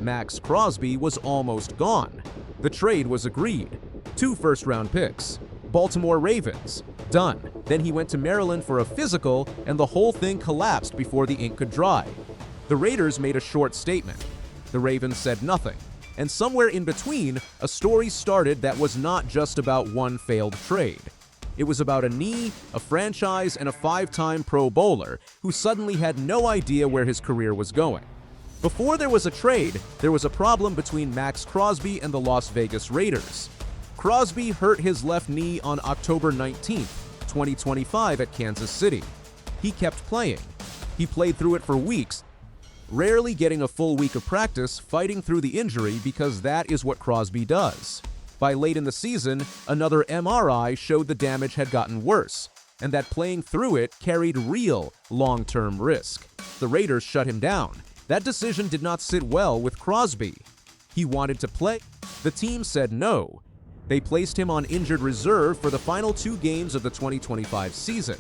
Maxx Crosby was almost gone. The trade was agreed. 2 first-round picks. Baltimore Ravens. Done. Then he went to Maryland for a physical, and the whole thing collapsed before the ink could dry. The Raiders made a short statement. The Ravens said nothing. And somewhere in between, a story started that was not just about one failed trade. It was about a knee, a franchise, and a 5-time Pro Bowler who suddenly had no idea where his career was going. Before there was a trade, there was a problem between Maxx Crosby and the Las Vegas Raiders. Crosby hurt his left knee on October 19, 2025 at Kansas City. He kept playing. He played through it for weeks, rarely getting a full week of practice, fighting through the injury because that is what Crosby does. By late in the season, another MRI showed the damage had gotten worse, and that playing through it carried real long-term risk. The Raiders shut him down. That decision did not sit well with Crosby. He wanted to play. The team said no. They placed him on injured reserve for the final 2 games of the 2025 season.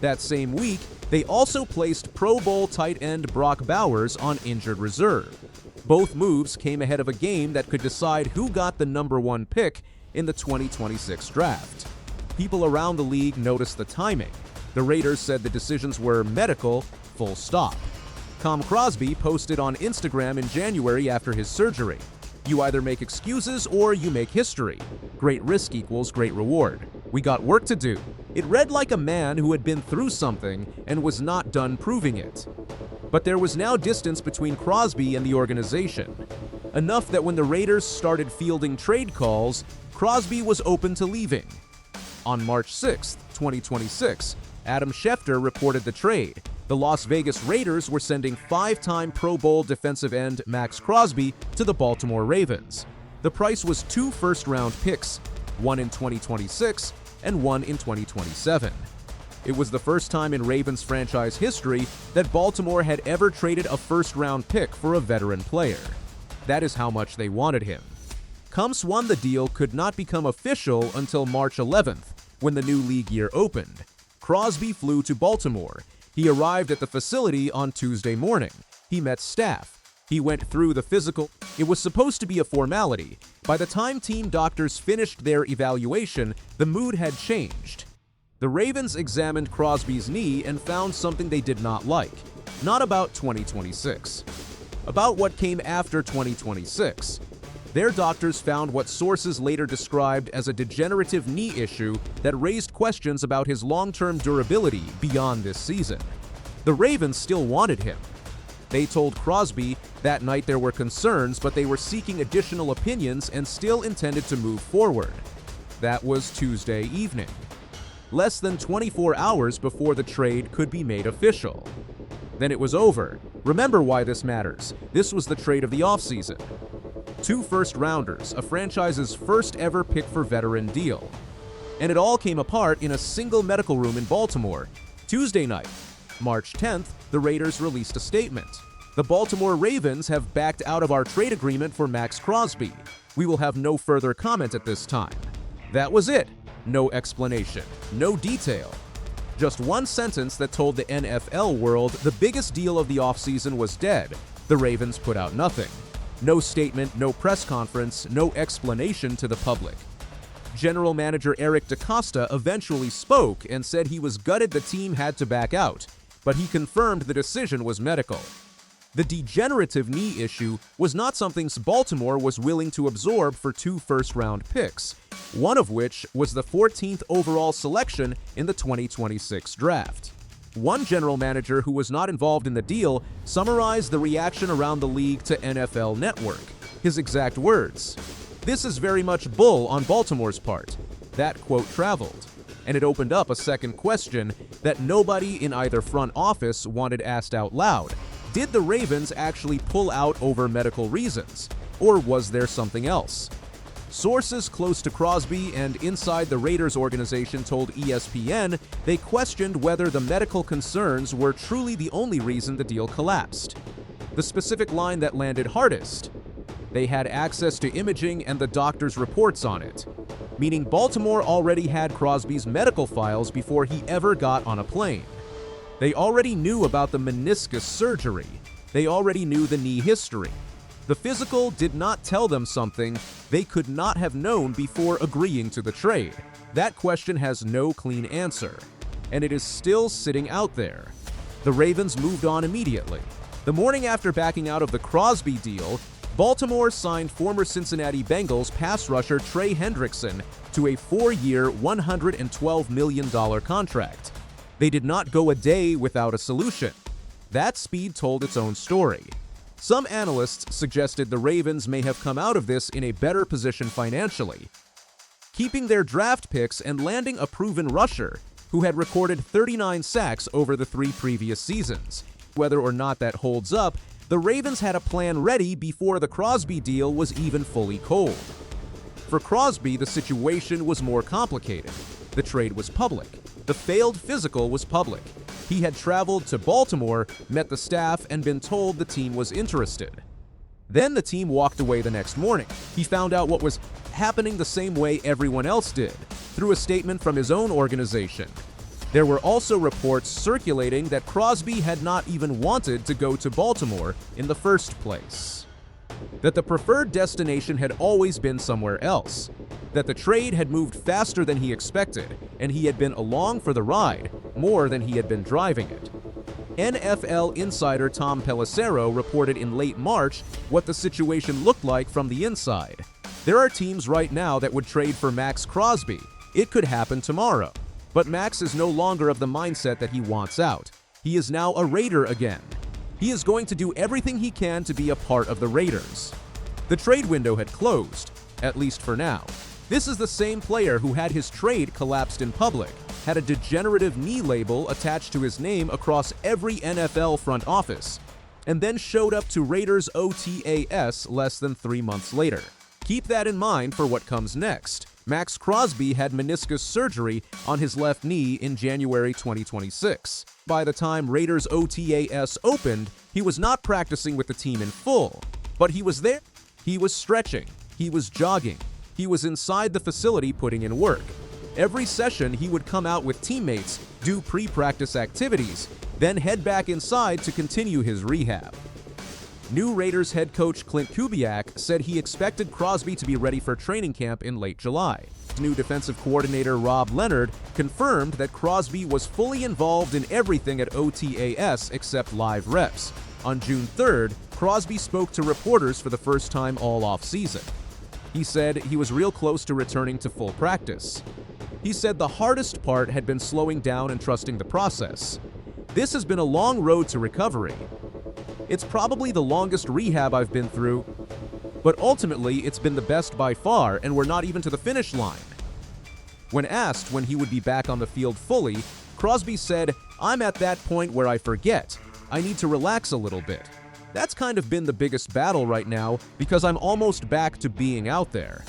That same week, they also placed Pro Bowl tight end Brock Bowers on injured reserve. Both moves came ahead of a game that could decide who got the number 1 pick in the 2026 draft. People around the league noticed the timing. The Raiders said the decisions were medical, full stop. Crosby posted on Instagram in January after his surgery. You either make excuses or you make history. Great risk equals great reward. We got work to do. It read like a man who had been through something and was not done proving it. But there was now distance between Crosby and the organization. Enough that when the Raiders started fielding trade calls, Crosby was open to leaving. On March 6, 2026, Adam Schefter reported the trade. The Las Vegas Raiders were sending 5-time Pro Bowl defensive end Maxx Crosby to the Baltimore Ravens. The price was 2 first-round picks, one in 2026 and one in 2027. It was the first time in Ravens franchise history that Baltimore had ever traded a first-round pick for a veteran player. That is how much they wanted him. Cumps won the deal could not become official until March 11th, when the new league year opened. Crosby flew to Baltimore. He arrived at the facility on Tuesday morning. He met staff. He went through the physical. It was supposed to be a formality. By the time team doctors finished their evaluation, the mood had changed. The Ravens examined Crosby's knee and found something they did not like. Not about 2026. About what came after 2026. Their doctors found what sources later described as a degenerative knee issue that raised questions about his long-term durability beyond this season. The Ravens still wanted him. They told Crosby that night there were concerns, but they were seeking additional opinions and still intended to move forward. That was Tuesday evening. Less than 24 hours before the trade could be made official. Then it was over. Remember why this matters. This was the trade of the offseason. 2 first-rounders, a franchise's first ever pick for veteran deal. And it all came apart in a single medical room in Baltimore. Tuesday night, March 10th, the Raiders released a statement. The Baltimore Ravens have backed out of our trade agreement for Maxx Crosby. We will have no further comment at this time. That was it. No explanation, no detail. Just one sentence that told the NFL world the biggest deal of the offseason was dead. The Ravens put out nothing. No statement, no press conference, no explanation to the public. General manager Eric DeCosta eventually spoke and said he was gutted the team had to back out, but he confirmed the decision was medical. The degenerative knee issue was not something Baltimore was willing to absorb for 2 first-round picks, one of which was the 14th overall selection in the 2026 draft. One general manager who was not involved in the deal summarized the reaction around the league to NFL Network. His exact words, "This is very much bull on Baltimore's part." That quote traveled, and it opened up a second question that nobody in either front office wanted asked out loud. Did the Ravens actually pull out over medical reasons, or was there something else? Sources close to Crosby and inside the Raiders organization told ESPN they questioned whether the medical concerns were truly the only reason the deal collapsed. The specific line that landed hardest: they had access to imaging and the doctor's reports on it, meaning Baltimore already had Crosby's medical files before he ever got on a plane. They already knew about the meniscus surgery. They already knew the knee history. The physical did not tell them something they could not have known before agreeing to the trade. That question has no clean answer, and it is still sitting out there. The Ravens moved on immediately. The morning after backing out of the Crosby deal, Baltimore signed former Cincinnati Bengals pass rusher Trey Hendrickson to a 4-year, $112 million contract. They did not go a day without a solution. That speed told its own story. Some analysts suggested the Ravens may have come out of this in a better position financially, keeping their draft picks and landing a proven rusher who had recorded 39 sacks over the 3 previous seasons. Whether or not that holds up, the Ravens had a plan ready before the Crosby deal was even fully cold. For Crosby, the situation was more complicated. The trade was public. The failed physical was public. He had traveled to Baltimore, met the staff, and been told the team was interested. Then the team walked away the next morning. He found out what was happening the same way everyone else did, through a statement from his own organization. There were also reports circulating that Crosby had not even wanted to go to Baltimore in the first place, that the preferred destination had always been somewhere else, that the trade had moved faster than he expected, and he had been along for the ride more than he had been driving it. NFL insider Tom Pelissero reported in late March what the situation looked like from the inside. There are teams right now that would trade for Maxx Crosby. It could happen tomorrow. But Max is no longer of the mindset that he wants out. He is now a Raider again. He is going to do everything he can to be a part of the Raiders. The trade window had closed, at least for now. This is the same player who had his trade collapsed in public, had a degenerative knee label attached to his name across every NFL front office, and then showed up to Raiders OTAS less than 3 months later. Keep that in mind for what comes next. Maxx Crosby had meniscus surgery on his left knee in January 2026. By the time Raiders OTAS opened, he was not practicing with the team in full, but he was there. He was stretching. He was jogging. He was inside the facility putting in work. Every session, he would come out with teammates, do pre-practice activities, then head back inside to continue his rehab. New Raiders head coach Clint Kubiak said he expected Crosby to be ready for training camp in late July. New defensive coordinator Rob Leonard confirmed that Crosby was fully involved in everything at OTAS except live reps. On June 3rd, Crosby spoke to reporters for the first time all off-season. He said he was real close to returning to full practice. He said the hardest part had been slowing down and trusting the process. This has been a long road to recovery. It's probably the longest rehab I've been through, but ultimately it's been the best by far, and we're not even to the finish line. When asked when he would be back on the field fully, Crosby said, "I'm at that point where I forget. I need to relax a little bit." That's kind of been the biggest battle right now because I'm almost back to being out there.